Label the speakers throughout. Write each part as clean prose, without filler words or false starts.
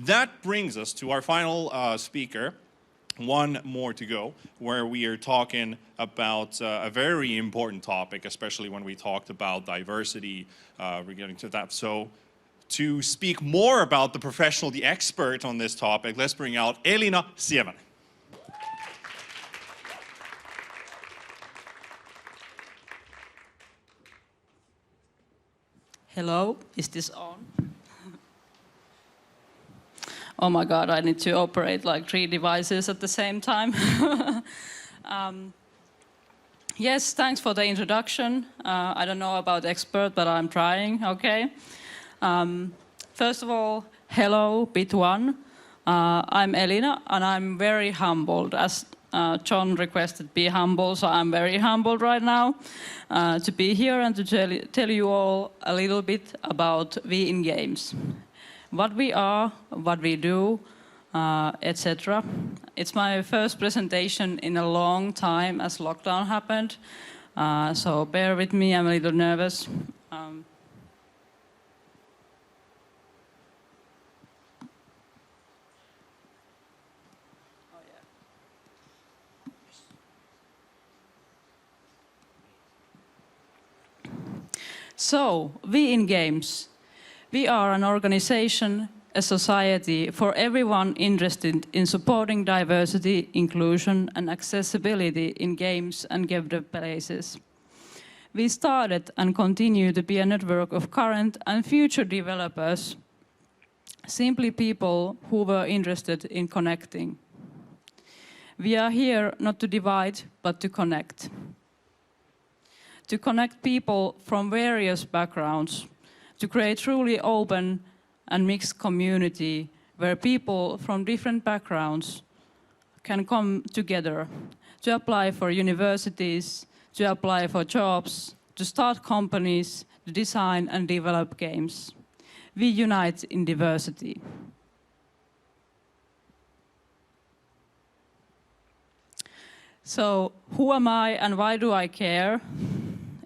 Speaker 1: That brings us to our final speaker. One more to go, where we are talking about a very important topic, especially when we talked about diversity regarding to that. So to speak more about the professional, the expert on this topic, let's bring out Elina Sievänen.
Speaker 2: Hello, is this on? Oh my God, I need to operate like 3 devices at the same time. Yes, thanks for the introduction. I don't know about expert, but I'm trying, okay? First of all, hello, Bit1. I'm Elina, and I'm very humbled. As John requested, be humble, so I'm very humbled right now to be here and to tell you all a little bit about we in games. What we are, what we do, etc. It's my first presentation in a long time as lockdown happened, so bear with me, I'm a little nervous. So, we in games. We are an organization, a society for everyone interested in supporting diversity, inclusion and accessibility in games and game places. We started and continue to be a network of current and future developers, simply people who were interested in connecting. We are here not to divide, but to connect. To connect people from various backgrounds, to create truly open and mixed community where people from different backgrounds can come together to apply for universities, to apply for jobs, to start companies, to design and develop games. We unite in diversity. So, who am I and why do I care?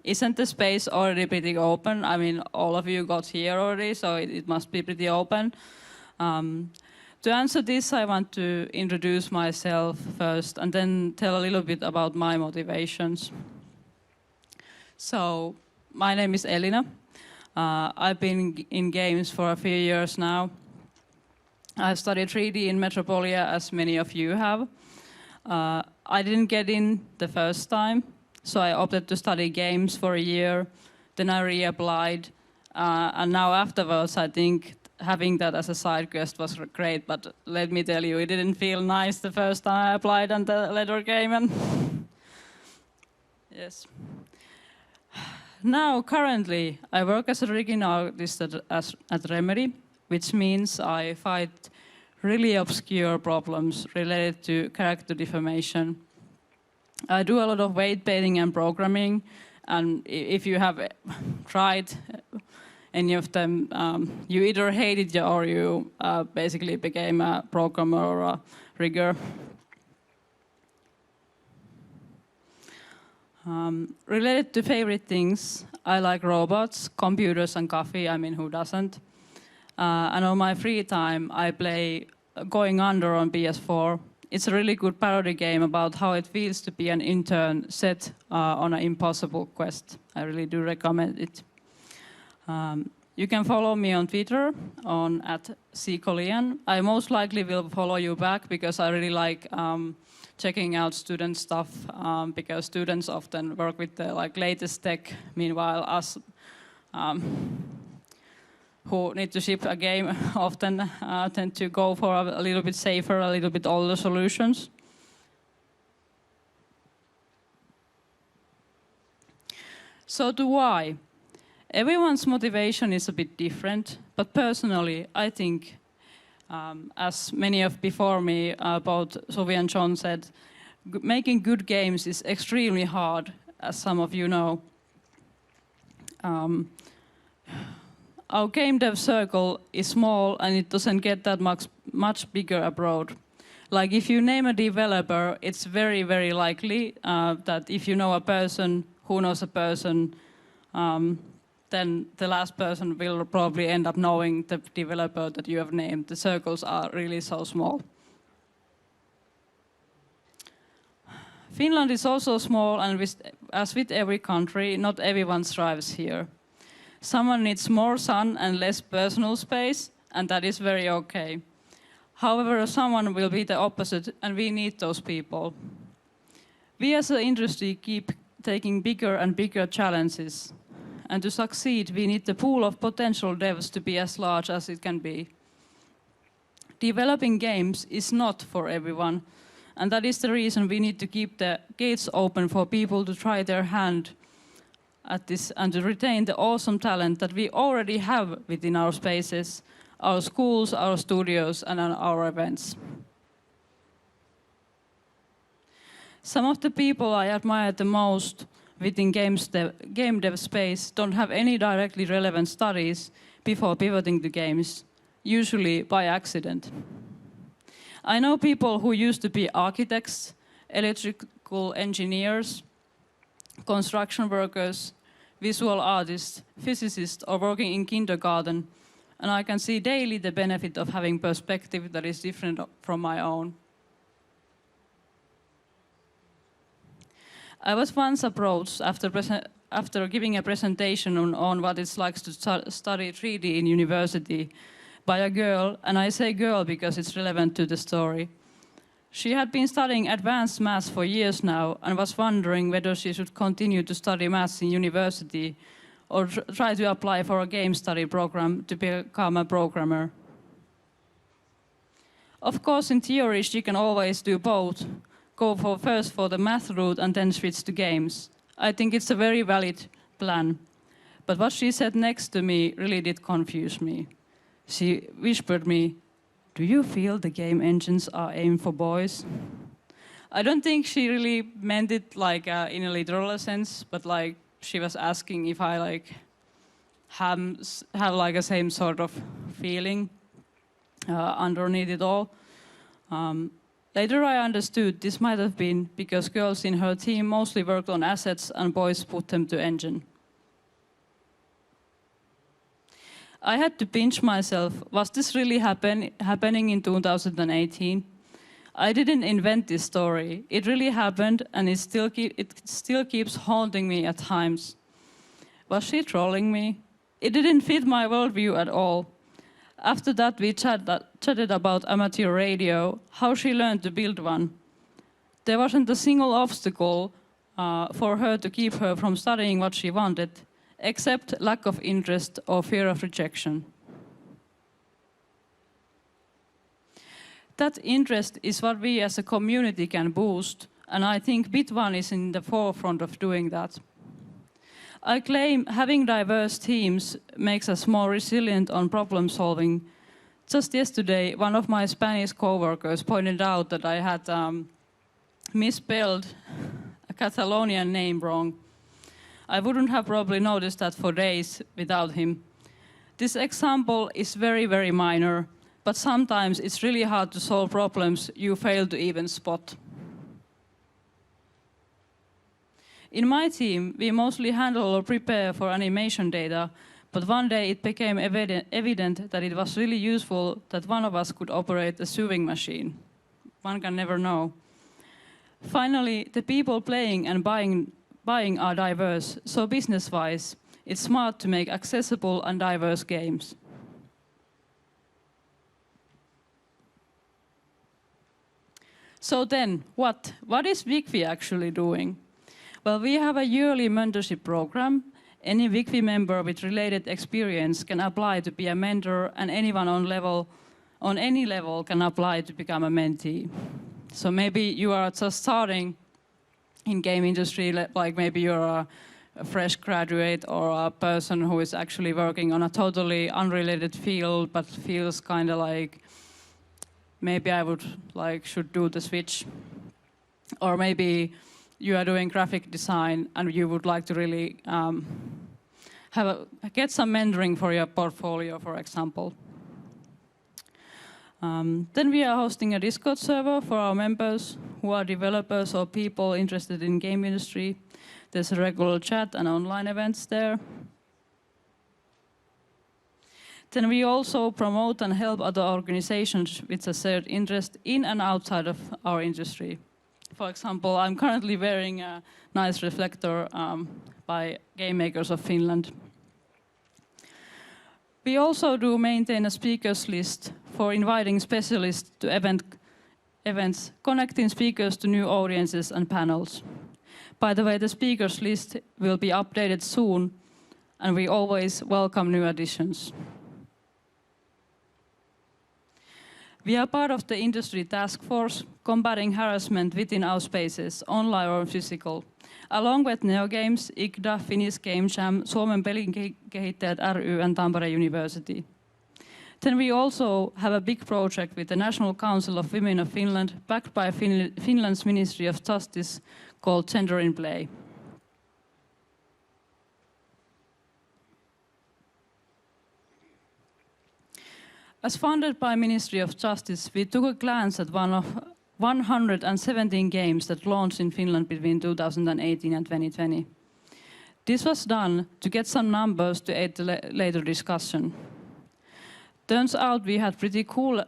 Speaker 2: Isn't the space already pretty open? I mean, all of you got here already, so it must be pretty open. To answer this, I want to introduce myself first and then tell a little bit about my motivations. So, my name is Elina. I've been in games for a few years now. I've studied 3D in Metropolia, as many of you have. I didn't get in the first time. So I opted to study games for a year, then I reapplied, and now afterwards I think having that as a side quest was great, but let me tell you, it didn't feel nice the first time I applied and the letter came and yes. Now, currently, I work as a rigging artist at Remedy, which means I fight really obscure problems related to character deformation. I do a lot of weight painting and programming, and if you have tried any of them, you either hate it or you basically became a programmer or a rigger. Related to favorite things, I like robots, computers and coffee, I mean who doesn't? And on my free time I play Going Under on PS4. It's a really good parody game about how it feels to be an intern set on an impossible quest. I really do recommend it. You can follow me on Twitter on @ccolian. I most likely will follow you back because I really like checking out student stuff because students often work with the latest tech. Meanwhile, us who need to ship a game often tend to go for a little bit safer, a little bit older solutions. So to why? Everyone's motivation is a bit different, but personally I think, as many of before me, both Sophie and John said, making good games is extremely hard, as some of you know. Our game dev circle is small and it doesn't get that much bigger abroad. Like if you name a developer, it's very, very likely that if you know a person who knows a person, then the last person will probably end up knowing the developer that you have named. The circles are really so small. Finland is also small, and as with every country, not everyone thrives here. Someone needs more sun and less personal space, and that is very okay. However, someone will be the opposite, and we need those people. We as an industry keep taking bigger and bigger challenges. And to succeed, we need the pool of potential devs to be as large as it can be. Developing games is not for everyone, and that is the reason we need to keep the gates open for people to try their hand at this and to retain the awesome talent that we already have within our spaces, our schools, our studios, and our events. Some of the people I admire the most within game dev space don't have any directly relevant studies before pivoting to games, usually by accident. I know people who used to be architects, electrical engineers, construction workers, visual artists, physicists, or working in kindergarten, and I can see daily the benefit of having perspective that is different from my own. I was once approached after giving a presentation on what it's like to study 3D in university by a girl, and I say girl because it's relevant to the story. She had been studying advanced maths for years now and was wondering whether she should continue to study maths in university or try to apply for a game study program to become a programmer. Of course, in theory, she can always do both. Go first for the math route and then switch to games. I think it's a very valid plan. But what she said next to me really did confuse me. She whispered me, "Do you feel the game engines are aimed for boys?" I don't think she really meant it like in a literal sense, but like she was asking if I like have like a same sort of feeling underneath it all. Later I understood this might have been because girls in her team mostly worked on assets and boys put them to engine. I had to pinch myself, was this really happening in 2018? I didn't invent this story. It really happened, and it still keeps haunting me at times. Was she trolling me? It didn't fit my worldview at all. After that, we chatted about amateur radio, how she learned to build one. There wasn't a single obstacle for her to keep her from studying what she wanted, except lack of interest or fear of rejection. That interest is what we as a community can boost, and I think Bit1 is in the forefront of doing that. I claim having diverse teams makes us more resilient on problem solving. Just yesterday, one of my Spanish co-workers pointed out that I had misspelled a Catalonian name wrong. I wouldn't have probably noticed that for days without him. This example is very, very minor, but sometimes it's really hard to solve problems you fail to even spot. In my team, we mostly handle or prepare for animation data, but one day it became evident that it was really useful that one of us could operate a sewing machine. One can never know. Finally, the people playing and buying are diverse, so business-wise, it's smart to make accessible and diverse games. So then, what is WIGFI actually doing? Well, we have a yearly mentorship program. Any WIGFI member with related experience can apply to be a mentor, and anyone on any level can apply to become a mentee. So maybe you are just starting in game industry, like maybe you're a fresh graduate or a person who is actually working on a totally unrelated field, but feels kind of like maybe I would should do the switch. Or maybe you are doing graphic design and you would like to really get some mentoring for your portfolio, for example. Then we are hosting a Discord server for our members who are developers or people interested in game industry. There's a regular chat and online events there. Then we also promote and help other organizations with a shared interest in and outside of our industry. For example, I'm currently wearing a nice reflector by Game Makers of Finland. We also do maintain a speakers list for inviting specialists to events, connecting speakers to new audiences and panels. By the way, the speakers list will be updated soon, and we always welcome new additions. We are part of the industry task force combating harassment within our spaces, online or physical, along with NeoGames, IGDA, Finnish Game Jam, Suomen Pelinkehittäjät ry and Tampere University. Then we also have a big project with the National Council of Women of Finland, backed by Finland's Ministry of Justice, called Gender in Play. As funded by Ministry of Justice, we took a glance at one of 117 games that launched in Finland between 2018 and 2020. This was done to get some numbers to aid the later discussion. Turns out we had pretty cool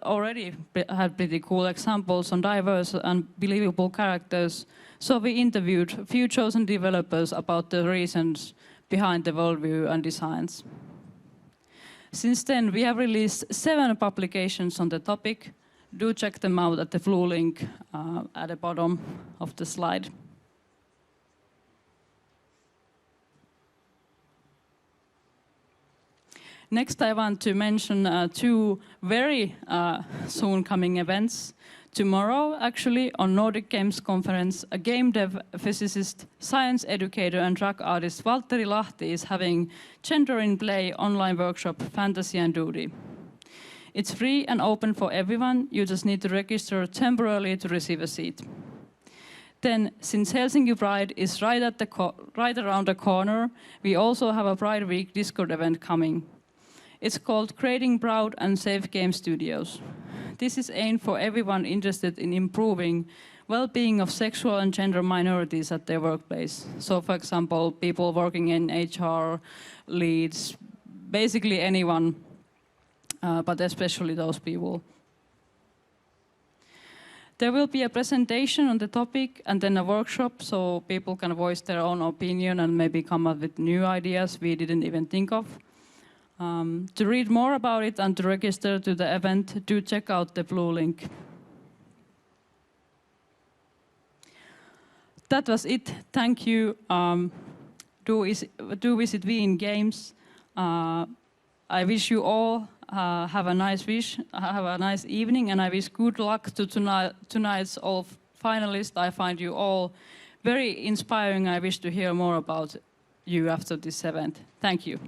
Speaker 2: examples on diverse and believable characters, so we interviewed a few chosen developers about the reasons behind the worldview and designs. Since then, we have released 7 publications on the topic. Do check them out at the blue link at the bottom of the slide. Next, I want to mention 2 very soon coming events. Tomorrow, actually, on Nordic Games Conference, a game dev, physicist, science educator and drag artist Valtteri Lahti is having Gender in Play online workshop, Fantasy and Duty. It's free and open for everyone. You just need to register temporarily to receive a seat. Then, since Helsinki Pride is right around the corner, we also have a Pride Week Discord event coming. It's called Creating Proud and Safe Game Studios. This is aimed for everyone interested in improving well-being of sexual and gender minorities at their workplace. So, for example, people working in HR, leads, basically anyone, but especially those people. There will be a presentation on the topic and then a workshop, so people can voice their own opinion and maybe come up with new ideas we didn't even think of. To read more about it and to register to the event, do check out the blue link. That was it. Thank you. Do visit V in Games. I wish you all have a nice evening, and I wish good luck to tonight's all finalists. I find you all very inspiring. I wish to hear more about you after this event. Thank you.